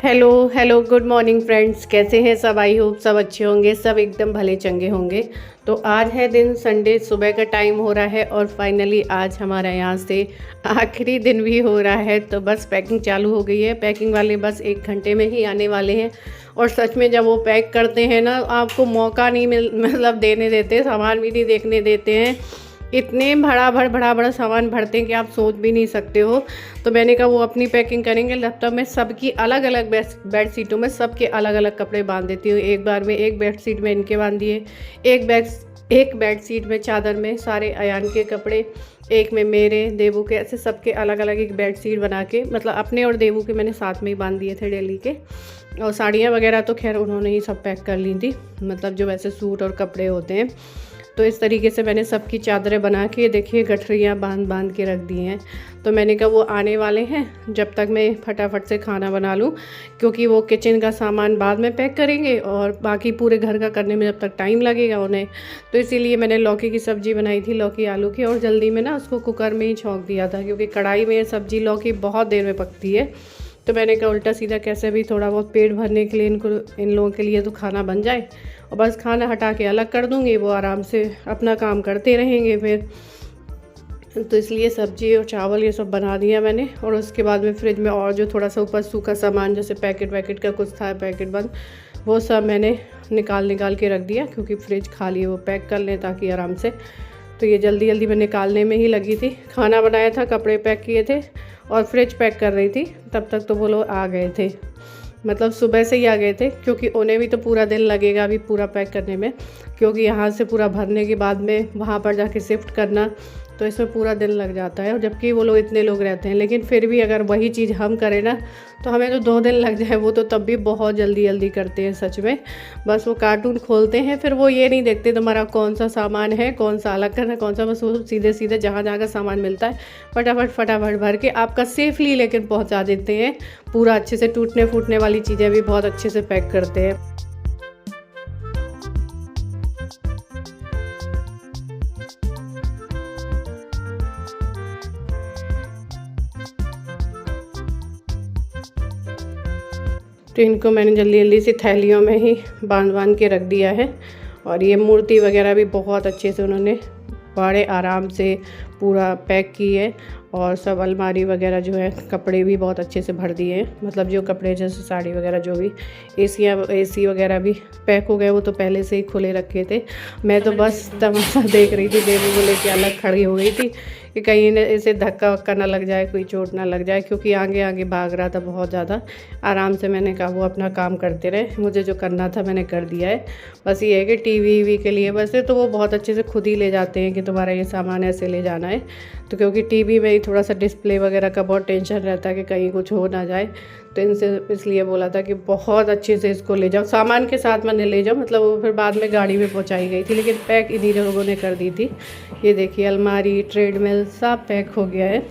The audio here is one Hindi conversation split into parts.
Hello hello good morning friends, कैसे हैं सब। आई होप सब अच्छे होंगे, सब एकदम भले चंगे होंगे। तो आज है दिन संडे, सुबह का टाइम हो रहा है और फाइनली आज हमारा यहाँ से आखिरी दिन भी हो रहा है। तो बस पैकिंग चालू हो गई है। पैकिंग वाले बस 1 घंटे में ही आने वाले हैं। और सच में जब वो पैक करते हैं ना, आपको मौका नहीं मतलब देने देते, सामान भी नहीं देखने देते हैं। इतने बड़ा सामान भरते हैं कि आप सोच भी नहीं सकते हो। तो मैंने कहा वो अपनी पैकिंग करेंगे, लैपटॉप में सबकी अलग अलग बेड शीटों में सबके अलग अलग कपड़े बांध देती हूँ। एक बार में एक बेड शीट में इनके बांध दिए, एक बेड शीट में चादर में सारे अयान के कपड़े, एक में मेरे, देवू के, ऐसे सबके अलग अलग एक बेड शीट बना के, मतलब अपने और देवू के मैंने साथ में ही बांध दिए थे डेली के। और साड़ियाँ वगैरह तो खैर उन्होंने ही सब पैक कर ली थी, मतलब जो वैसे सूट और कपड़े होते हैं। तो इस तरीके से मैंने सबकी चादरें बना के, देखिए गठरियाँ बांध के रख दी हैं। तो मैंने कहा वो आने वाले हैं, जब तक मैं फटाफट से खाना बना लूँ, क्योंकि वो किचन का सामान बाद में पैक करेंगे और बाकी पूरे घर का करने में जब तक टाइम लगेगा उन्हें। तो इसीलिए मैंने लौकी की सब्ज़ी बनाई थी, लौकी आलू की, और जल्दी में ना उसको कुकर में ही छौंक दिया था, क्योंकि कढ़ाई में सब्ज़ी लौकी बहुत देर में पकती है। तो मैंने कहा उल्टा सीधा कैसे भी थोड़ा बहुत पेट भरने के लिए इन लोगों के लिए तो खाना बन जाए, और बस खाना हटा के अलग कर दूँगी, वो आराम से अपना काम करते रहेंगे फिर। तो इसलिए सब्ज़ी और चावल ये सब बना दिया मैंने। और उसके बाद में फ्रिज में और जो थोड़ा सा ऊपर सूखा सामान, जैसे पैकेट वैकेट का कुछ था पैकेट बंद, वो सब मैंने निकाल के रख दिया, क्योंकि फ्रिज खाली है, वो पैक कर लें ताकि आराम से। तो ये जल्दी मैं निकालने में ही लगी थी। खाना बनाया था, कपड़े पैक किए थे और फ्रिज पैक कर रही थी, तब तक तो वो लोग आ गए थे, मतलब सुबह से ही आ गए थे, क्योंकि उन्हें भी तो पूरा दिन लगेगा अभी पूरा पैक करने में, क्योंकि यहाँ से पूरा भरने के बाद में वहाँ पर जाके शिफ्ट करना, तो इसमें पूरा दिन लग जाता है। और जबकि वो लोग इतने लोग रहते हैं, लेकिन फिर भी अगर वही चीज़ हम करें ना, तो हमें तो 2 दिन लग जाए, वो तो तब भी बहुत जल्दी करते हैं सच में। बस वो कार्टून खोलते हैं, फिर वो ये नहीं देखते तुम्हारा कौन सा सामान है, कौन सा अलग करना, कौन सा, बस वो सीधे जहाँ का सामान मिलता है फटाफट भर के आपका सेफली लेकर पहुँचा देते हैं। पूरा अच्छे से टूटने फूटने वाली चीज़ें भी बहुत अच्छे से पैक करते हैं। तो इनको मैंने जल्दी से थैलियों में ही बांध के रख दिया है। और ये मूर्ति वगैरह भी बहुत अच्छे से उन्होंने बड़े आराम से पूरा पैक की है। और सब अलमारी वगैरह जो है, कपड़े भी बहुत अच्छे से भर दिए हैं, मतलब जो कपड़े जैसे साड़ी वगैरह जो भी, एसी वगैरह भी पैक हो गए, वो तो पहले से ही खुले रखे थे। मैं तो बस तमाशा देख रही थी, देवी को लेके अलग खड़ी हो गई थी कि कहीं इसे धक्का वक्का ना लग जाए, कोई चोट ना लग जाए, क्योंकि आगे भाग रहा था बहुत ज़्यादा। आराम से मैंने कहा वो अपना काम करते रहे, मुझे जो करना था मैंने कर दिया है। बस ये है कि टीवी के लिए वैसे तो वो बहुत अच्छे से खुद ही ले जाते हैं कि तुम्हारा ये सामान ऐसे ले जाना है। तो क्योंकि टीवी में ही थोड़ा सा डिस्प्ले वगैरह का बहुत टेंशन रहता है कि कहीं कुछ हो ना जाए, तो इनसे इसलिए बोला था कि बहुत अच्छे से इसको ले जाओ, सामान के साथ मैंने ले जाओ, मतलब वो फिर बाद में गाड़ी में पहुंचाई गई थी, लेकिन पैक इन्हीं लोगों ने कर दी थी। ये देखिए अलमारी, ट्रेडमिल सब पैक हो गया है।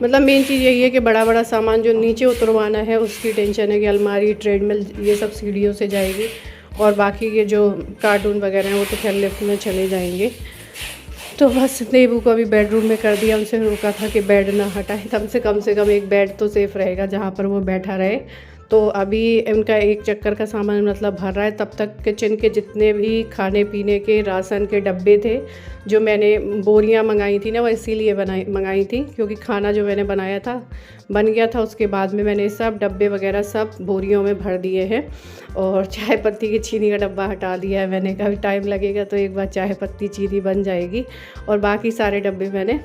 मतलब मेन चीज़ यही है कि बड़ा सामान जो नीचे उतरवाना है उसकी टेंशन है कि अलमारी, ट्रेडमिल ये सब सीढ़ियों से जाएगी, और बाकी ये जो कार्टून वगैरह हैं वो तो खैर लिफ्ट में चले जाएंगे। तो बस देवू को अभी बेडरूम में कर दिया, उनसे रोका था कि बेड ना हटाए, कम से कम एक बेड तो सेफ़ रहेगा जहाँ पर वो बैठा रहे। तो अभी उनका एक चक्कर का सामान मतलब भर रहा है, तब तक किचन के जितने भी खाने पीने के राशन के डब्बे थे, जो मैंने बोरियां मंगाई थी ना, वो इसीलिए मंगाई थी क्योंकि खाना जो मैंने बनाया था बन गया था, उसके बाद में मैंने सब डब्बे वगैरह सब बोरियों में भर दिए हैं। और चाय पत्ती की चीनी का डब्बा हटा दिया है मैंने, कहा टाइम लगेगा तो एक बार चाय पत्ती चीनी बन जाएगी। और बाकी सारे डब्बे मैंने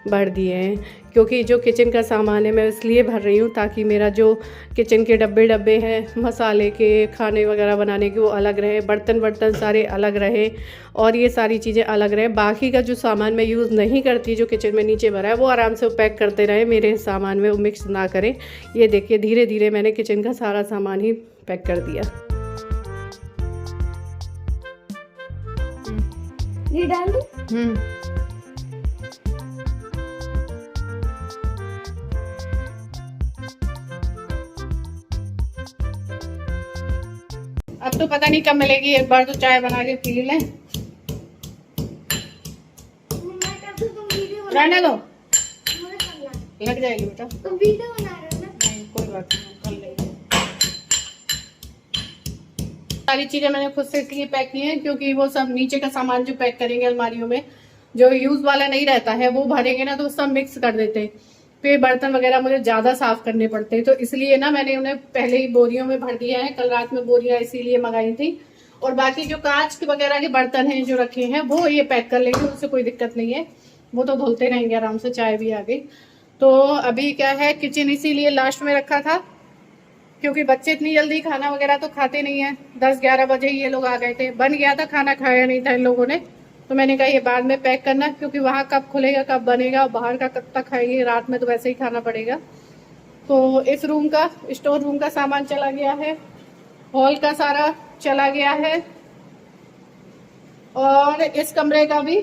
भर दिए हैं, क्योंकि जो किचन का सामान है मैं इसलिए भर रही हूँ ताकि मेरा जो किचन के डब्बे हैं मसाले के, खाने वगैरह बनाने के, वो अलग रहे, बर्तन सारे अलग रहे, और ये सारी चीज़ें अलग रहे। बाकी का जो सामान मैं यूज़ नहीं करती, जो किचन में नीचे भरा है, वो आराम से पैक करते रहे, मेरे सामान में वो मिक्स ना करें। ये देखिए धीरे मैंने किचन का सारा सामान ही पैक कर दिया। ये डाल दूं? अब तो पता नहीं कब मिलेगी, एक बार तो चाय बना के पी लें। रहने दो, लग जाएगी बेटा। तो वीडियो बना रहे हो ना? नहीं कोई बाकी हम कर लेंगे। सारी चीज़ें मैंने खुद से इसलिए पैक की हैं क्योंकि वो सब नीचे का सामान जो पैक करेंगे अलमारियों में, जो यूज़ वाला नहीं रहता है वो भरेंगे ना तो सब मिक्स कर देते हैं, फिर बर्तन वगैरह मुझे ज़्यादा साफ करने पड़ते हैं। तो इसलिए ना मैंने उन्हें पहले ही बोरियों में भर दिया है। कल रात में बोरियां इसीलिए मंगाई थी। और बाकी जो कांच के वगैरह के बर्तन हैं जो रखे हैं वो ये पैक कर लेंगे, उससे कोई दिक्कत नहीं है, वो तो धुलते रहेंगे आराम से। चाय भी आ गई। तो अभी क्या है, किचन इसीलिए लास्ट में रखा था क्योंकि बच्चे इतनी जल्दी खाना वगैरह तो खाते नहीं है। 10-11 बजे ये लोग आ गए थे, बन गया था, खाना खाया नहीं था इन लोगों ने। तो मैंने कहा ये बाद में पैक करना, क्योंकि वहाँ कब खुलेगा कब बनेगा, बाहर का कब तक खाएंगे, रात में तो वैसे ही खाना पड़ेगा। तो इस रूम का, स्टोर रूम का सामान चला गया है, हॉल का सारा चला गया है, और इस कमरे का भी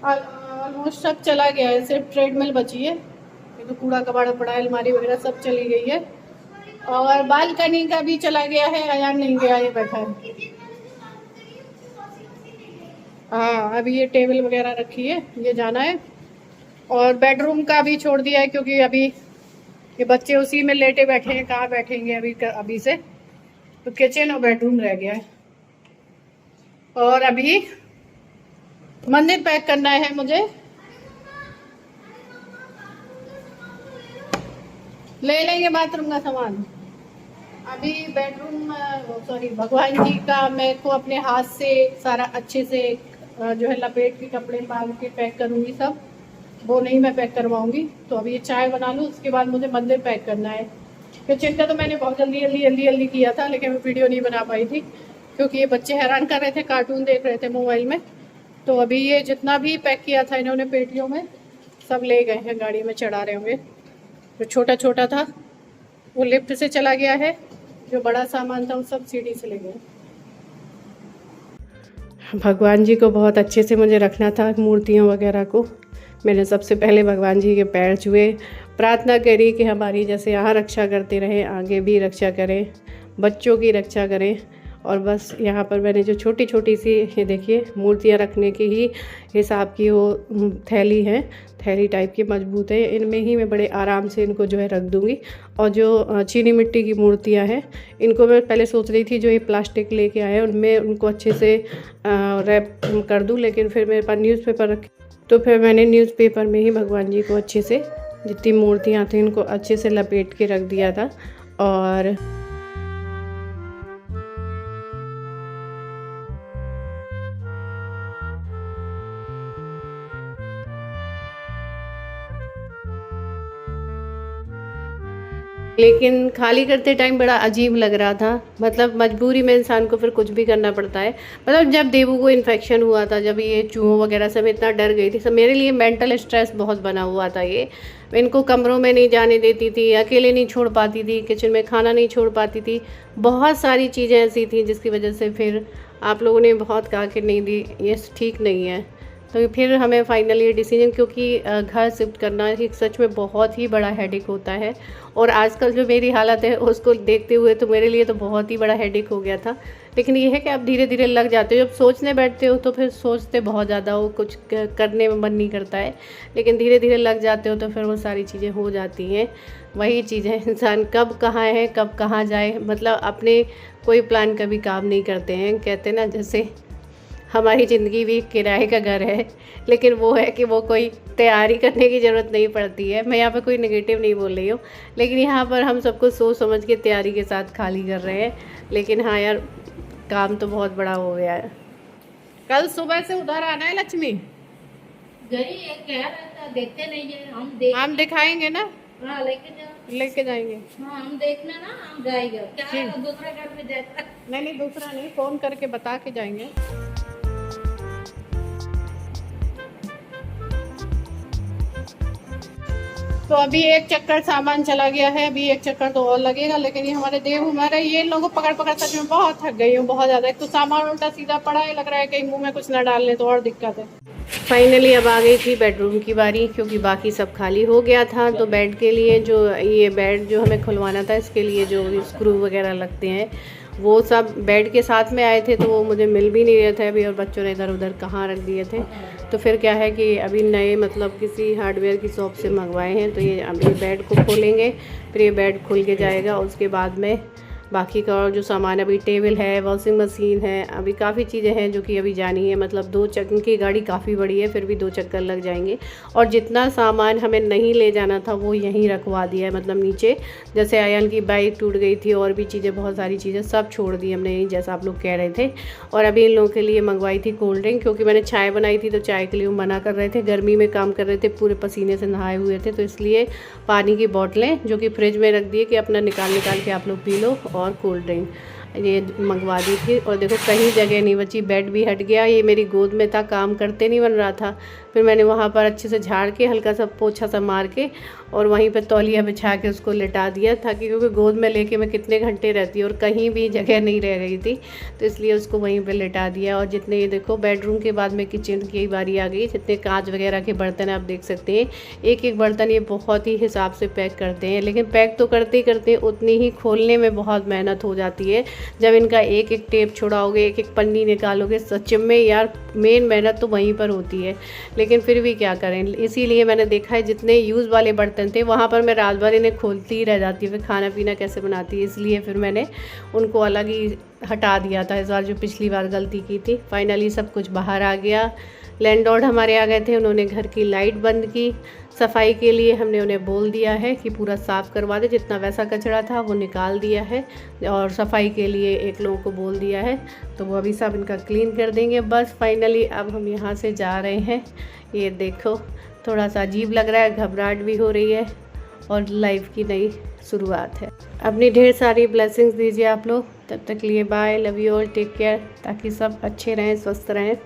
ऑलमोस्ट सब चला गया है। सिर्फ ट्रेडमिल बची है, ये तो कूड़ा कबाड़ा पड़ा है, अलमारी वगैरह सब चली गई है। और बालकनी का भी चला गया है, अयान नहीं गया, ये बैठा है। हाँ, अभी ये टेबल वगैरह रखी है, ये जाना है। और बेडरूम का भी छोड़ दिया है क्योंकि अभी ये बच्चे उसी में लेटे बैठे हैं, कहाँ बैठेंगे अभी से। तो किचन और बेडरूम रह गया है। और अभी मंदिर पैक करना है मुझे, ले लेंगे बाथरूम का सामान। अभी बेडरूम, सॉरी, भगवान जी का मैं को अपने हाथ से सारा अच्छे से जो है लपेट के कपड़े बांध के पैक करूंगी सब, वो नहीं मैं पैक करवाऊंगी। तो अभी ये चाय बना लूँ, उसके बाद मुझे मंदिर पैक करना है। किचन का तो मैंने बहुत जल्दी किया था, लेकिन मैं वीडियो नहीं बना पाई थी क्योंकि ये बच्चे हैरान कर रहे थे, कार्टून देख रहे थे मोबाइल में। तो अभी ये जितना भी पैक किया था इन्होंने पेटियों में, सब ले गए हैं, गाड़ी में चढ़ा रहे होंगे। जो छोटा छोटा था वो लिफ्ट से चला गया है, जो बड़ा सामान था वो सब सीढ़ी से ले गए। भगवान जी को बहुत अच्छे से मुझे रखना था, मूर्तियों वगैरह को। मैंने सबसे पहले भगवान जी के पैर छुए, प्रार्थना करी कि हमारी जैसे यहाँ रक्षा करते रहे, आगे भी रक्षा करें, बच्चों की रक्षा करें। और बस यहाँ पर मैंने जो छोटी छोटी सी, ये देखिए, मूर्तियाँ रखने की ही हिसाब की वो थैली है, थैली टाइप की मजबूत है, इनमें ही मैं बड़े आराम से इनको जो है रख दूँगी। और जो चीनी मिट्टी की मूर्तियाँ हैं, इनको मैं पहले सोच रही थी जो ये प्लास्टिक लेके आए उनमें उनको अच्छे से रैप कर दूँ, लेकिन फिर मेरे पास न्यूज़पेपर रखे, तो फिर मैंने न्यूज़पेपर में ही भगवान जी को अच्छे से, जितनी मूर्तियाँ थी इनको अच्छे से लपेट के रख दिया था। और लेकिन खाली करते टाइम बड़ा अजीब लग रहा था, मतलब मजबूरी में इंसान को फिर कुछ भी करना पड़ता है। मतलब जब देवू को इन्फेक्शन हुआ था, जब ये चूहों वगैरह सब, इतना डर गई थी सब, मेरे लिए मेंटल स्ट्रेस बहुत बना हुआ था। ये इनको कमरों में नहीं जाने देती थी, अकेले नहीं छोड़ पाती थी, किचन में खाना नहीं छोड़ पाती थी, बहुत सारी चीज़ें ऐसी थी जिसकी वजह से फिर आप लोगों ने बहुत कहा कि नहीं दी, ये ठीक नहीं है। तो फिर हमें फाइनली ये डिसीजन, क्योंकि घर शिफ्ट करना एक सच में बहुत ही बड़ा हेडेक होता है। और आजकल जो मेरी हालत है उसको देखते हुए तो मेरे लिए तो बहुत ही बड़ा हेडेक हो गया था। लेकिन ये है कि आप धीरे धीरे लग जाते हो, जब सोचने बैठते हो तो फिर सोचते बहुत ज़्यादा हो, कुछ करने में मन नहीं करता है, लेकिन धीरे धीरे लग जाते हो तो फिर वो सारी चीज़ें हो जाती हैं। वही चीज़ है, इंसान कब कहाँ है कब कहाँ जाए, मतलब अपने कोई प्लान कभी काम नहीं करते हैं। कहते ना, जैसे हमारी ज़िंदगी भी किराए का घर है, लेकिन वो है कि वो कोई तैयारी करने की ज़रूरत नहीं पड़ती है। मैं यहाँ पे कोई नेगेटिव नहीं बोल रही हूँ, लेकिन यहाँ पर हम सबको सोच समझ के तैयारी के साथ खाली कर रहे हैं। लेकिन हाँ यार, काम तो बहुत बड़ा हो गया है। कल सुबह से उधर आना है लक्ष्मी, देखते नहीं है हम दिखाएंगे ना। हाँ, लेके जाएंगे। हाँ, हम देखना ना, हम जाएंगे। क्या दूसरा घर में जाता? नहीं, दूसरा नहीं, फ़ोन करके बता के जाएंगे। तो अभी एक चक्कर सामान चला गया है, अभी एक चक्कर तो और लगेगा। लेकिन ये हमारे देव, हमारे ये लोगों को पकड़ पकड़ सच में बहुत थक गई हूँ, बहुत ज़्यादा। एक तो सामान उल्टा सीधा पड़ा है, लग रहा है कहीं मुंह में कुछ ना डाल ले तो और दिक्कत है। फाइनली अब आ गई थी बेडरूम की बारी, क्योंकि बाकी सब खाली हो गया था। तो बेड के लिए जो ये बेड जो हमें खुलवाना था, इसके लिए जो स्क्रू वगैरह लगते हैं वो सब बेड के साथ में आए थे, तो वो मुझे मिल भी नहीं रहे थे अभी, और बच्चों ने इधर उधर कहाँ रख दिए थे। तो फिर क्या है कि अभी नए मतलब किसी हार्डवेयर की शॉप से मंगवाए हैं। तो ये अभी बेड को खोलेंगे, फिर ये बेड खुल के जाएगा। उसके बाद में बाकी का और जो सामान, अभी टेबल है, वॉशिंग मशीन है, अभी काफ़ी चीज़ें हैं जो कि अभी जानी है। मतलब 2 चक्कर की गाड़ी काफ़ी बड़ी है, फिर भी 2 चक्कर लग जाएंगे। और जितना सामान हमें नहीं ले जाना था वो यहीं रखवा दिया है, मतलब नीचे। जैसे आयन की बाइक टूट गई थी, और भी चीज़ें, बहुत सारी चीज़ें सब छोड़ दी हमने यहीं, जैसा आप लोग कह रहे थे। और अभी इन लोगों के लिए मंगवाई थी कोल्ड ड्रिंक, क्योंकि मैंने चाय बनाई थी तो चाय के लिए वो मना कर रहे थे। गर्मी में काम कर रहे थे, पूरे पसीने से नहाए हुए थे, तो इसलिए पानी की बोतलें जो कि फ्रिज में रख दिए कि अपना निकाल के आप लोग पी लो, और कोल्ड ड्रिंक ये मंगवा दी थी। और देखो कहीं जगह नहीं बची, बेड भी हट गया। ये मेरी गोद में था, काम करते नहीं बन रहा था। फिर मैंने वहाँ पर अच्छे से झाड़ के, हल्का सा पोछा सा मार के, और वहीं पे तौलिया बिछा के उसको लिटा दिया था, क्योंकि गोद में लेके मैं कितने घंटे रहती, और कहीं भी जगह नहीं रह गई थी, तो इसलिए उसको वहीं पे लिटा दिया। और जितने ये देखो बेडरूम के बाद में किचन की बारी आ गई। जितने कांच वगैरह के बर्तन आप देख सकते हैं, एक एक बर्तन ये बहुत ही हिसाब से पैक करते हैं, लेकिन पैक तो करते ही करते हैं, उतनी ही खोलने में बहुत मेहनत हो जाती है। जब इनका एक एक टेप छुड़ाओगे, एक एक पन्नी निकालोगे, सच में यार मेन मेहनत तो वहीं पर होती है। लेकिन फिर भी क्या करें, इसीलिए मैंने देखा है जितने यूज़ वाले बर्तन थे वहाँ पर मैं रात भर इन्हें खोलती ही रह जाती हूँ, फिर खाना पीना कैसे बनाती है, इसलिए फिर मैंने उनको अलग ही हटा दिया था इस बार, जो पिछली बार गलती की थी। फाइनली सब कुछ बाहर आ गया। लैंडलॉर्ड हमारे आ गए थे, उन्होंने घर की लाइट बंद की। सफाई के लिए हमने उन्हें बोल दिया है कि पूरा साफ़ करवा दे, जितना वैसा कचरा था वो निकाल दिया है, और सफाई के लिए एक लोगों को बोल दिया है, तो वो अभी सब इनका क्लीन कर देंगे। बस फाइनली अब हम यहाँ से जा रहे हैं। ये देखो थोड़ा सा अजीब लग रहा है, घबराहट भी हो रही है, और लाइफ की नई शुरुआत है। अपनी ढेर सारी ब्लेसिंग्स दीजिए आप लोग। तब तक लिए bye, love you all, take care, ताकि सब अच्छे रहें, स्वस्थ रहें।